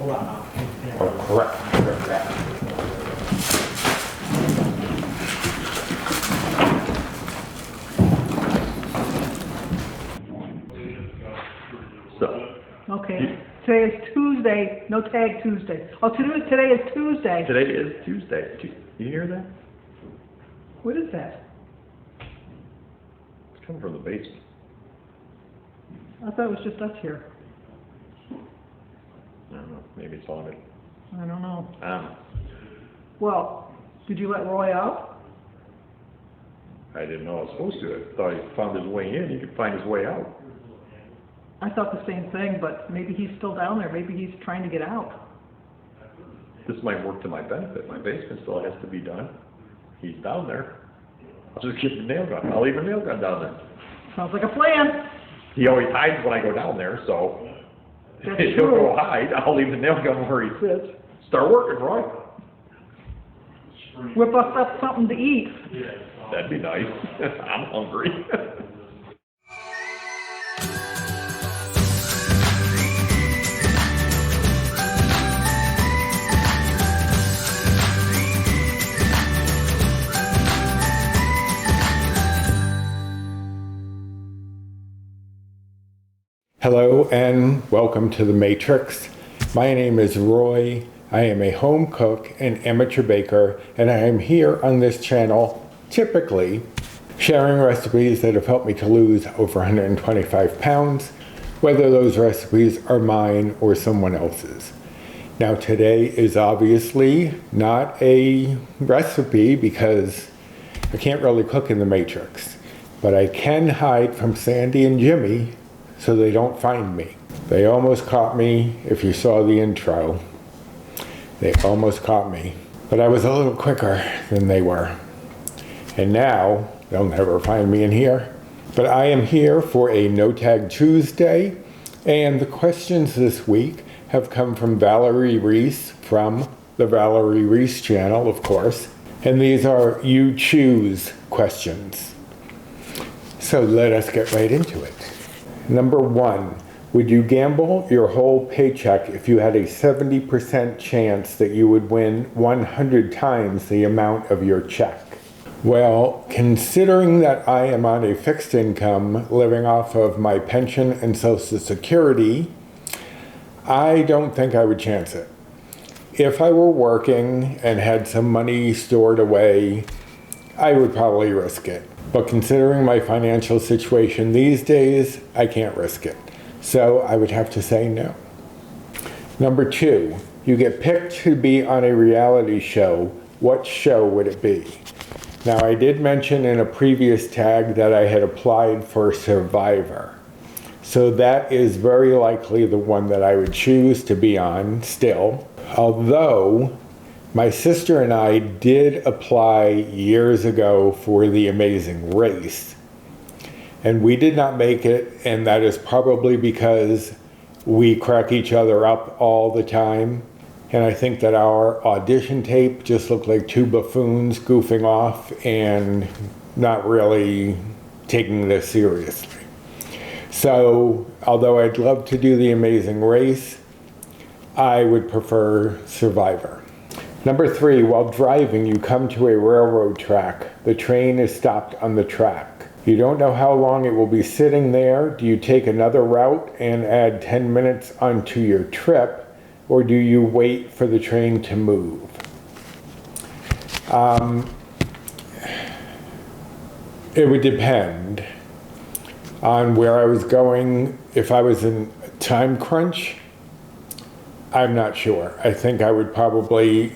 Oh, correct. So, Okay, today is Tuesday, no tag Tuesday. Oh, today is Tuesday. today is Tuesday. You hear that? What is that? It's coming from the basement. I thought it was just us here. I don't know. Maybe it's haunted. I don't know. I don't know. Well, did you let Roy out? I didn't know I was supposed to. I thought he found his way in. He could find his way out. I thought the same thing, but maybe he's still down there. Maybe he's trying to get out. This might work to my benefit. My basement still has to be done. He's down there. I'll just get the nail gun. I'll leave a nail gun down there. Sounds like a plan. He always hides when I go down there, so That's he'll true. go hide. I'll leave the nail gun where he sits. Start working, Roy. Whip us up something to eat. That'd be nice. I'm hungry. Hello and welcome to The Matrix. My name is Roy. I am a home cook and amateur baker, and I am here on this channel typically sharing recipes that have helped me to lose over 125 pounds, whether those recipes are mine or someone else's. Now today is obviously not a recipe because I can't really cook in The Matrix, but I can hide from Sandy and Jimmy so they don't find me. They almost caught me if you saw the intro. They almost caught me, but I was a little quicker than they were. And now they'll never find me in here. But I am here for a No Tag Tuesday, and the questions this week have come from Valerie Reese from the Valerie Reese channel, of course. And these are you choose questions. So let us get right into it. Number 1, would you gamble your whole paycheck if you had a 70% chance that you would win 100 times the amount of your check? Well, considering that I am on a fixed income living off of my pension and Social Security, I don't think I would chance it. If I were working and had some money stored away, I would probably risk it. But considering my financial situation these days, I can't risk it. So I would have to say no. Number 2, you get picked to be on a reality show. What show would it be? Now I did mention in a previous tag that I had applied for Survivor. So that is very likely the one that I would choose to be on still. Although my sister and I did apply years ago for The Amazing Race, and we did not make it, and that is probably because we crack each other up all the time, and I think that our audition tape just looked like two buffoons goofing off and not really taking this seriously. So, although I'd love to do The Amazing Race, I would prefer Survivor. Number 3, while driving, you come to a railroad track. The train is stopped on the track. You don't know how long it will be sitting there. Do you take another route and add 10 minutes onto your trip, or do you wait for the train to move? It would depend on where I was going. If I was in a time crunch, I'm not sure. I think I would probably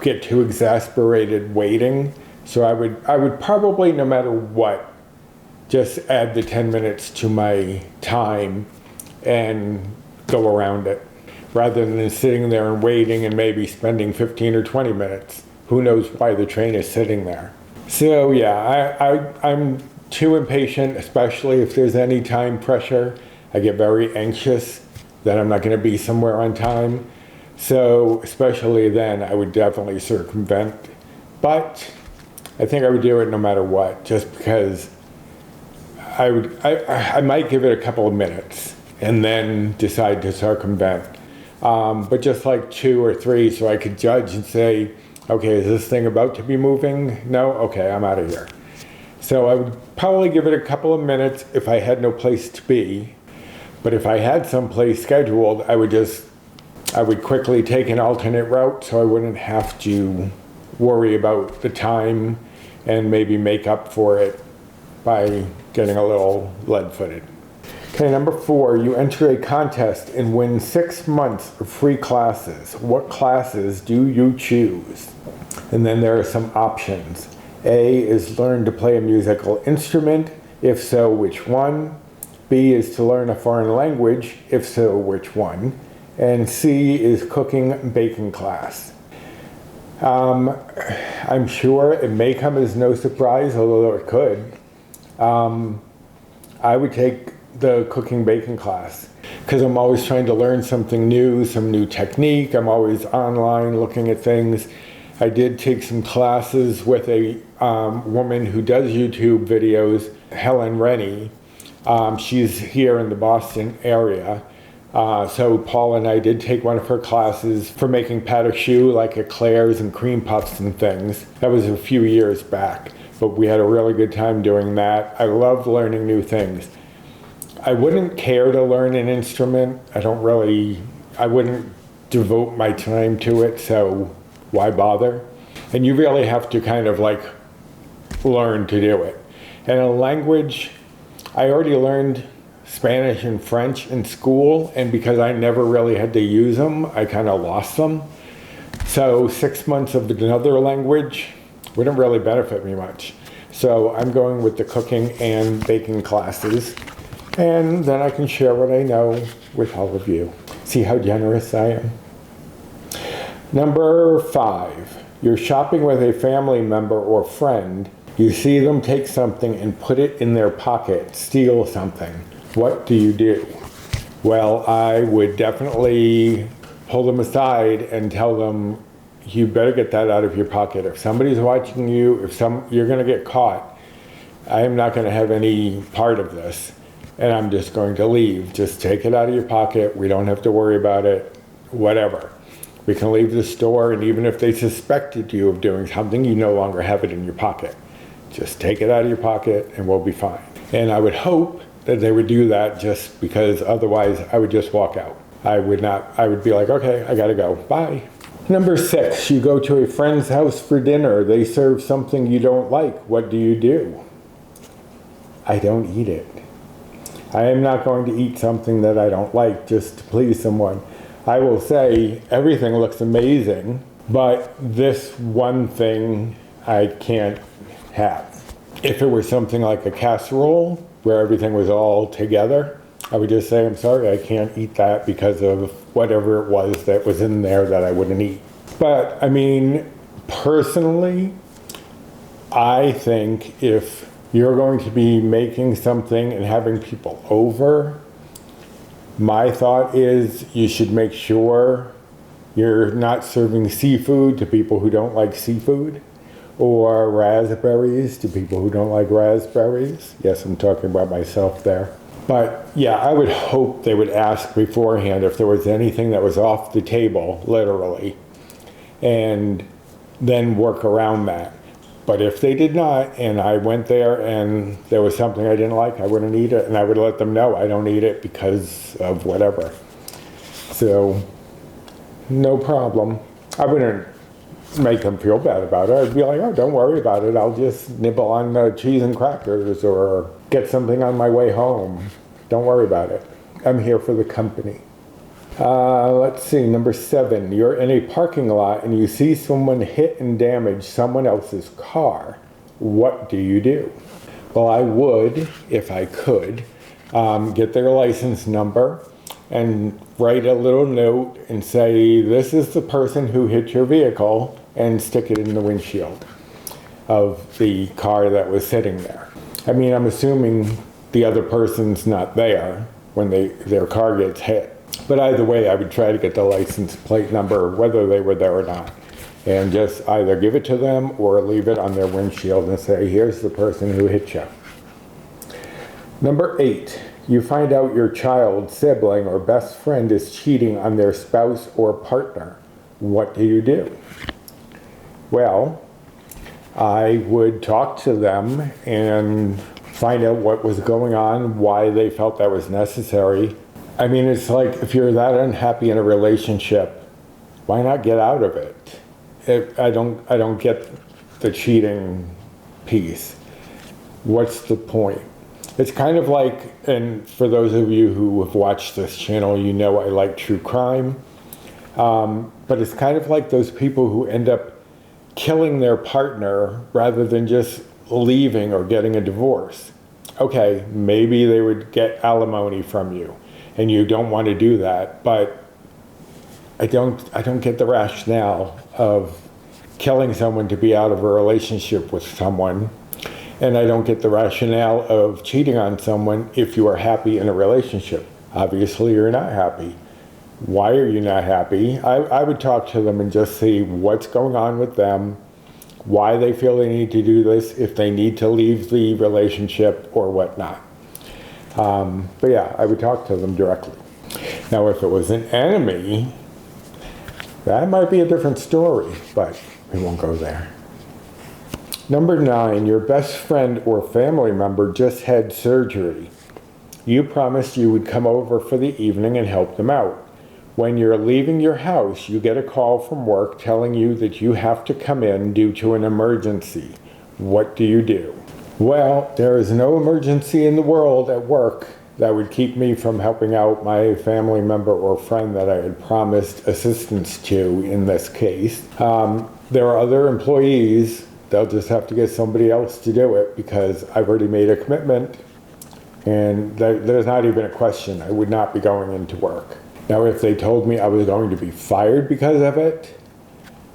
get too exasperated waiting. So I would probably, no matter what, just add the 10 minutes to my time and go around it, rather than sitting there and waiting and maybe spending 15 or 20 minutes. Who knows why the train is sitting there. So yeah, I'm too impatient, especially if there's any time pressure. I get very anxious that I'm not going to be somewhere on time. So especially then, I would definitely circumvent. But I think I would do it no matter what, just because I might give it a couple of minutes and then decide to circumvent. but just like 2 or 3 so I could judge and say, okay, is this thing about to be moving? No? Okay, I'm out of here. So I would probably give it a couple of minutes if I had no place to be. But if I had some place scheduled, I would quickly take an alternate route so I wouldn't have to worry about the time and maybe make up for it by getting a little lead-footed. Okay, number 4, you enter a contest and win 6 months of free classes. What classes do you choose? And then there are some options. A is learn to play a musical instrument. If so, which one? B is to learn a foreign language. If so, which one? And C is cooking and baking class. I'm sure it may come as no surprise, although it could. I would take the cooking baking class because I'm always trying to learn something new, some new technique. I'm always online looking at things. I did take some classes with a woman who does YouTube videos, Helen Rennie. She's here in the Boston area. So Paul and I did take one of her classes for making pâte à choux, like eclairs and cream puffs and things. That was a few years back, but we had a really good time doing that. I love learning new things. I wouldn't care to learn an instrument. I wouldn't devote my time to it, so why bother? And you really have to kind of like learn to do it. And a language, I already learned Spanish and French in school, and because I never really had to use them, I kind of lost them. So 6 months of another language wouldn't really benefit me much. So I'm going with the cooking and baking classes, and then I can share what I know with all of you. See how generous I am? Number 5, you're shopping with a family member or friend. You see them take something and put it in their pocket, steal something. What do you do? Well, I would definitely pull them aside and tell them, you better get that out of your pocket. If somebody's watching you, you're going to get caught. I am not going to have any part of this, and I'm just going to leave. Just take it out of your pocket. We don't have to worry about it, whatever. We can leave the store, and even if they suspected you of doing something, you no longer have it in your pocket. Just take it out of your pocket, and we'll be fine. And I would hope that they would do that, just because otherwise I would just walk out. I would be like, okay, I gotta go, bye. Number 6, you go to a friend's house for dinner. They serve something you don't like. What do you do? I don't eat it. I am not going to eat something that I don't like just to please someone. I will say everything looks amazing, but this one thing I can't have. If it were something like a casserole where everything was all together, I would just say, I'm sorry, I can't eat that because of whatever it was that was in there that I wouldn't eat. But I mean, personally, I think if you're going to be making something and having people over, my thought is you should make sure you're not serving seafood to people who don't like seafood, or raspberries to people who don't like raspberries. Yes, I'm talking about myself there. But yeah, I would hope they would ask beforehand if there was anything that was off the table, literally, and then work around that. But if they did not, and I went there and there was something I didn't like, I wouldn't eat it, and I would let them know I don't eat it because of whatever. So, no problem. I wouldn't make them feel bad about it. I'd be like, oh, don't worry about it. I'll just nibble on cheese and crackers or get something on my way home. Don't worry about it. I'm here for the company. Let's see, number 7. You're in a parking lot and you see someone hit and damage someone else's car. What do you do? Well, I would, if I could, get their license number and write a little note and say, this is the person who hit your vehicle, and stick it in the windshield of the car that was sitting there. I mean, I'm assuming the other person's not there when their car gets hit. But either way, I would try to get the license plate number, whether they were there or not, and just either give it to them or leave it on their windshield and say, here's the person who hit you. Number 8, You find out your child, sibling, or best friend is cheating on their spouse or partner. What do you do? Well, I would talk to them and find out what was going on, why they felt that was necessary. I mean, it's like if you're that unhappy in a relationship, why not get out of it? I don't get the cheating piece. What's the point? It's kind of like, and for those of you who have watched this channel, you know I like true crime, but it's kind of like those people who end up killing their partner rather than just leaving or getting a divorce. Okay, maybe they would get alimony from you, and you don't want to do that, but I don't get the rationale of killing someone to be out of a relationship with someone. And I don't get the rationale of cheating on someone if you are happy in a relationship. Obviously, you're not happy. Why are you not happy? I would talk to them and just see what's going on with them, why they feel they need to do this, if they need to leave the relationship or whatnot. But yeah, I would talk to them directly. Now, if it was an enemy, that might be a different story, but we won't go there. Number 9, your best friend or family member just had surgery. You promised you would come over for the evening and help them out. When you're leaving your house, you get a call from work telling you that you have to come in due to an emergency. What do you do? Well, there is no emergency in the world at work that would keep me from helping out my family member or friend that I had promised assistance to in this case. There are other employees. They'll just have to get somebody else to do it because I've already made a commitment, and there's not even a question. I would not be going into work. Now, if they told me I was going to be fired because of it,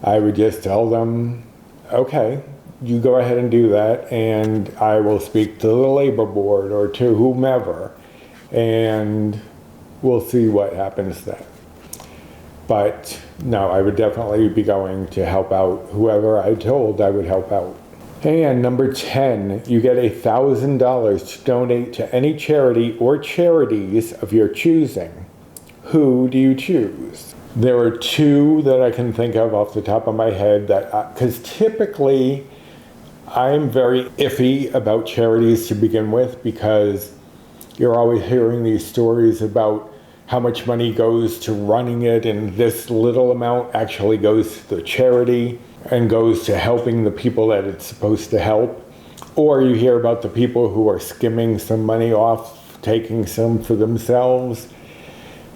I would just tell them, okay, you go ahead and do that, and I will speak to the labor board or to whomever, and we'll see what happens then. But no, I would definitely be going to help out whoever I told I would help out. And number 10, you get $1,000 to donate to any charity or charities of your choosing. Who do you choose? There are 2 that I can think of off the top of my head that, because typically I'm very iffy about charities to begin with, because you're always hearing these stories about how much money goes to running it, and this little amount actually goes to the charity and goes to helping the people that it's supposed to help. Or you hear about the people who are skimming some money off, taking some for themselves.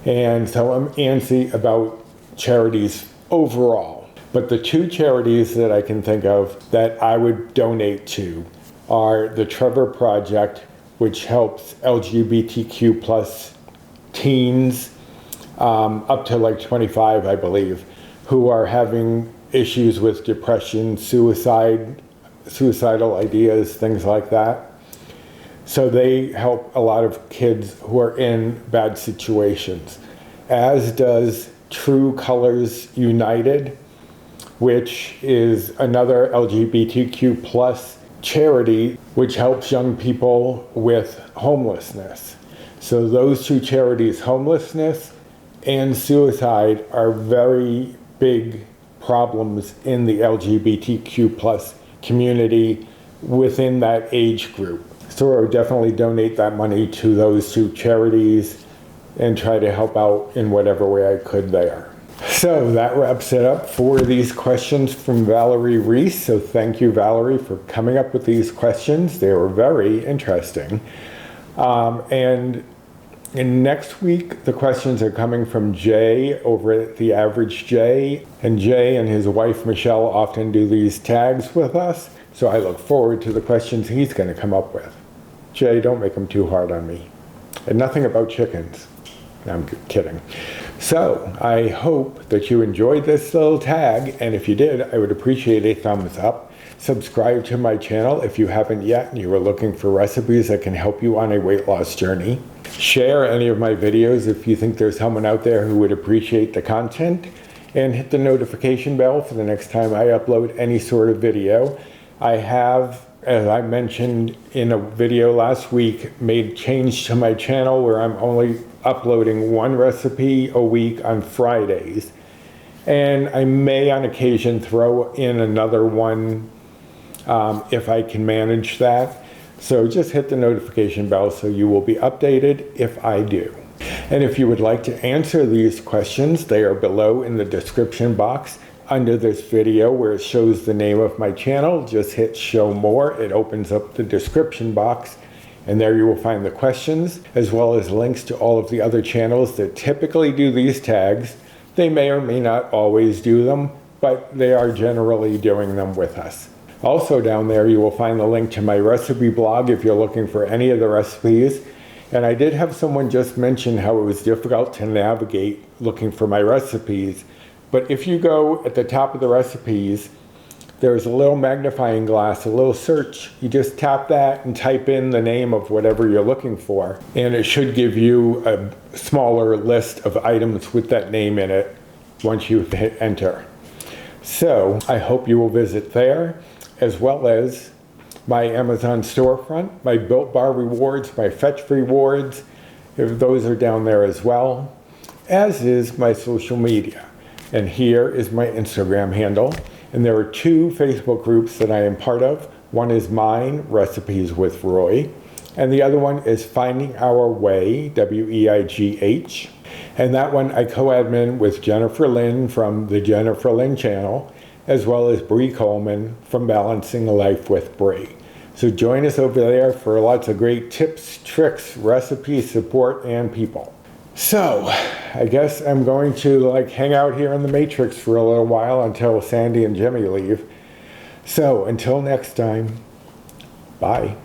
And so I'm antsy about charities overall. But the 2 charities that I can think of that I would donate to are the Trevor Project, which helps LGBTQ plus teens up to like 25, I believe, who are having issues with depression, suicidal ideas, things like that. So they help a lot of kids who are in bad situations, as does True Colors United, which is another LGBTQ plus charity which helps young people with homelessness. So those 2 charities, homelessness and suicide, are very big problems in the LGBTQ plus community within that age group. So I would definitely donate that money to those 2 charities and try to help out in whatever way I could there. So that wraps it up for these questions from Valerie Reese. So thank you, Valerie, for coming up with these questions. They were very interesting. And next week, the questions are coming from Jay over at The Average Jay. And Jay and his wife, Michelle, often do these tags with us. So I look forward to the questions he's going to come up with. Jay, don't make them too hard on me. And nothing about chickens. I'm kidding. So I hope that you enjoyed this little tag. And if you did, I would appreciate a thumbs up. Subscribe to my channel if you haven't yet and you are looking for recipes that can help you on a weight loss journey. Share any of my videos if you think there's someone out there who would appreciate the content. And hit the notification bell for the next time I upload any sort of video. I have as I mentioned in a video last week, made change to my channel where I'm only uploading one recipe a week on Fridays. And I may on occasion throw in another one if I can manage that. So just hit the notification bell so you will be updated if I do. And if you would like to answer these questions, they are below in the description box under this video where it shows the name of my channel. Just hit show more. It opens up the description box, and there you will find the questions as well as links to all of the other channels that typically do these tags. They may or may not always do them, but they are generally doing them with us. Also down there you will find the link to my recipe blog if you're looking for any of the recipes. And I did have someone just mention how it was difficult to navigate looking for my recipes. But if you go at the top of the recipes, there's a little magnifying glass, a little search. You just tap that and type in the name of whatever you're looking for. And it should give you a smaller list of items with that name in it once you hit enter. So I hope you will visit there, as well as my Amazon storefront, my Built Bar rewards, my Fetch rewards. Those are down there as well, as is my social media. And here is my Instagram handle. And there are two Facebook groups that I am part of. One is mine, Recipes with Roy, and the other one is Finding Our Way, W-E-I-G-H. And that one I co-admin with Jennifer Lynn from the Jennifer Lynn channel, as well as Bree Coleman from Balancing a Life with Bree. So join us over there for lots of great tips, tricks, recipes, support, and people. So, I guess I'm going to hang out here in the Matrix for a little while until Sandy and Jimmy leave. So, until next time, bye.